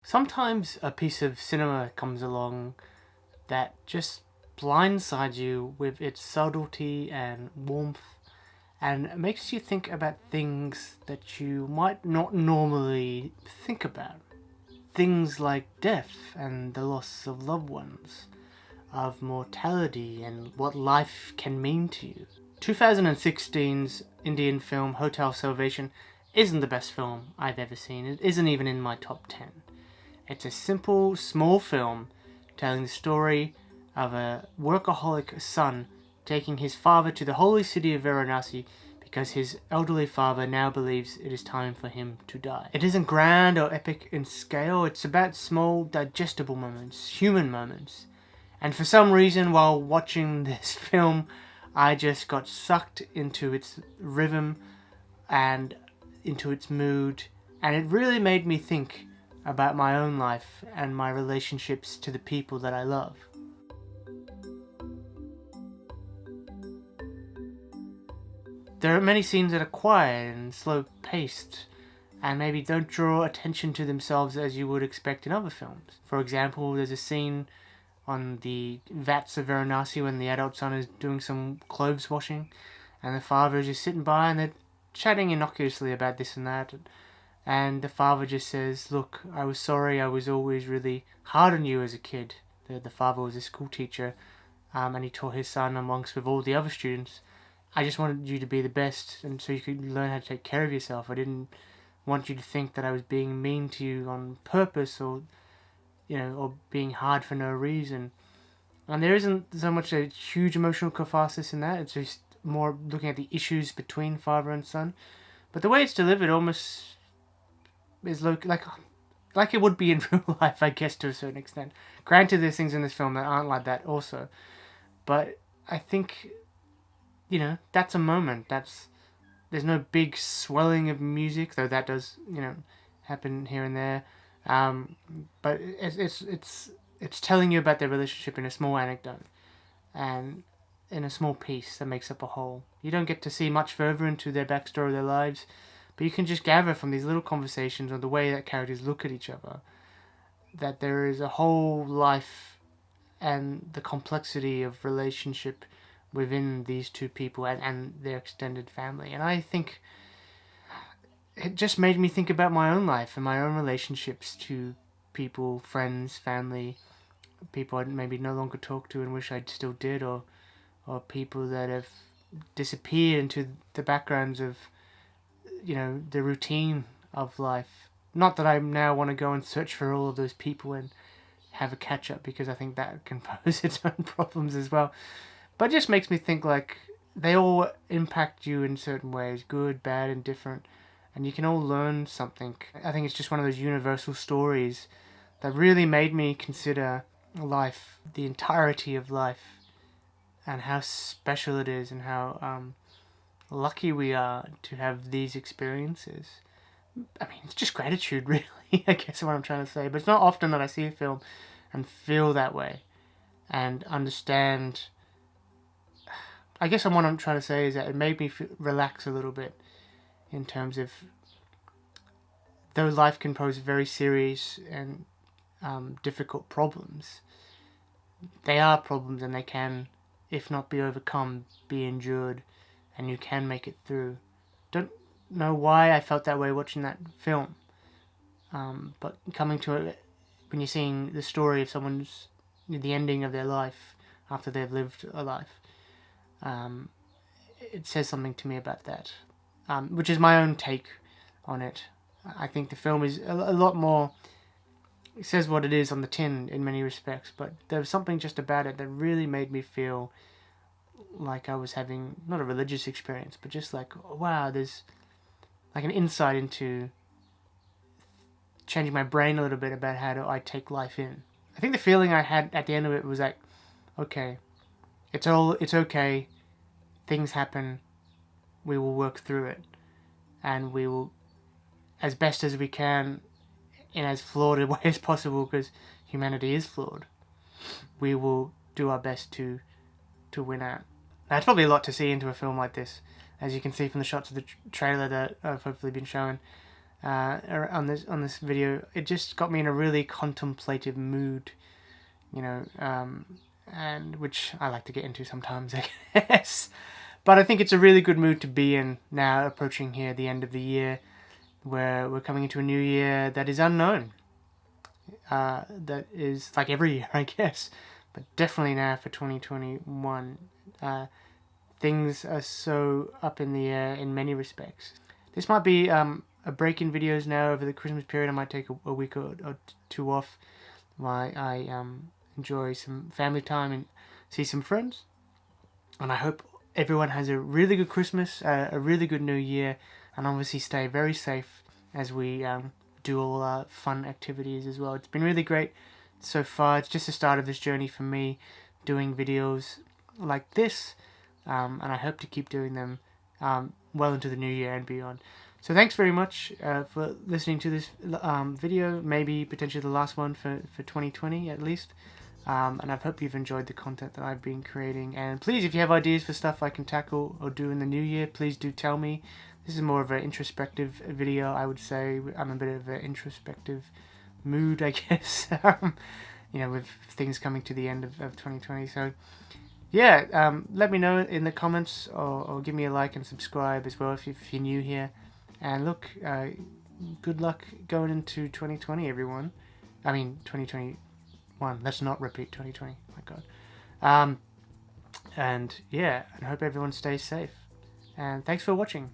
Sometimes a piece of cinema comes along that just blindsides you with its subtlety and warmth and makes you think about things that you might not normally think about. Things like death and the loss of loved ones, of mortality and what life can mean to you. 2016's Indian film Hotel Salvation isn't the best film I've ever seen. It isn't even in my top 10. It's a simple, small film telling the story of a workaholic son taking his father to the holy city of Varanasi because his elderly father now believes it is time for him to die. It isn't grand or epic in scale, it's about small, digestible moments, human moments. And for some reason, while watching this film, I just got sucked into its rhythm and into its mood, and it really made me think about my own life and my relationships to the people that I love. There are many scenes that are quiet and slow paced and maybe don't draw attention to themselves as you would expect in other films. For example, there's a scene on the vats of Varanasi when the adult son is doing some clothes washing and the father is just sitting by and they're chatting innocuously about this and that. And the father just says, "Look, I was sorry, I was always really hard on you as a kid." The father was a school teacher, and he taught his son amongst with all the other students. "I just wanted you to be the best, and so you could learn how to take care of yourself. I didn't want you to think that I was being mean to you on purpose, or or being hard for no reason." And there isn't so much a huge emotional catharsis in that. It's just more looking at the issues between father and son. But the way it's delivered almost is like it would be in real life, I guess, to a certain extent. Granted, there's things in this film that aren't like that also, but I think that's a moment. There's no big swelling of music, though that does happen here and there. But it's telling you about their relationship in a small anecdote and in a small piece that makes up a whole. You don't get to see much further into their backstory, their lives, but you can just gather from these little conversations or the way that characters look at each other that there is a whole life and the complexity of relationship within these two people and their extended family. And I think it just made me think about my own life and my own relationships to people, friends, family, people I maybe no longer talk to and wish I still did, or people that have disappeared into the backgrounds of the routine of life. Not that I now want to go and search for all of those people and have a catch up, because I think that can pose its own problems as well. But it just makes me think like they all impact you in certain ways, good, bad, and different, and you can all learn something. I think it's just one of those universal stories that really made me consider life, the entirety of life, and how special it is, and how lucky we are to have these experiences. I mean, it's just gratitude, really, I guess is what I'm trying to say. But it's not often that I see a film and feel that way and understand. I guess what I'm trying to say is that it made me relax a little bit in terms of, though life can pose very serious and difficult problems, they are problems and they can, if not be overcome, be endured, and you can make it through. Don't know why I felt that way watching that film, but coming to it when you're seeing the story of someone's, the ending of their life after they've lived a life, it says something to me about that, which is my own take on it. I think the film is a lot more. It says what it is on the tin in many respects, but there was something just about it that really made me feel like I was having not a religious experience, but just like, wow, there's like an insight into changing my brain a little bit about how do I take life in. I think the feeling I had at the end of it was like, okay, it's okay, things happen, we will work through it, and we will, as best as we can, in as flawed a way as possible, because humanity is flawed, we will do our best to win out. Now, it's probably a lot to see into a film like this, as you can see from the shots of the trailer that have hopefully been shown. on this video. It just got me in a really contemplative mood, you know, and which I like to get into sometimes, I guess. But I think it's a really good mood to be in now, approaching here the end of the year, where we're coming into a new year that is unknown. That is like every year, I guess, but definitely now for 2021. Things are so up in the air in many respects. This might be a break in videos now over the Christmas period. I might take a week or two off while I enjoy some family time and see some friends. And I hope everyone has a really good Christmas, a really good New Year, and obviously stay very safe as we do all our fun activities as well. It's been really great so far. It's just the start of this journey for me, doing videos like this, and I hope to keep doing them well into the new year and beyond. So thanks very much for listening to this video, maybe potentially the last one for 2020 at least. And I hope you've enjoyed the content that I've been creating. And please, if you have ideas for stuff I can tackle or do in the new year, please do tell me. This is more of an introspective video, I would say. I'm a bit of an introspective mood, I guess, you know, with things coming to the end of 2020. So, yeah, let me know in the comments or give me a like and subscribe as well if you're new here. And look, good luck going into 2020, everyone. I mean, 2021. Let's not repeat 2020. My God. And yeah, I hope everyone stays safe. And thanks for watching.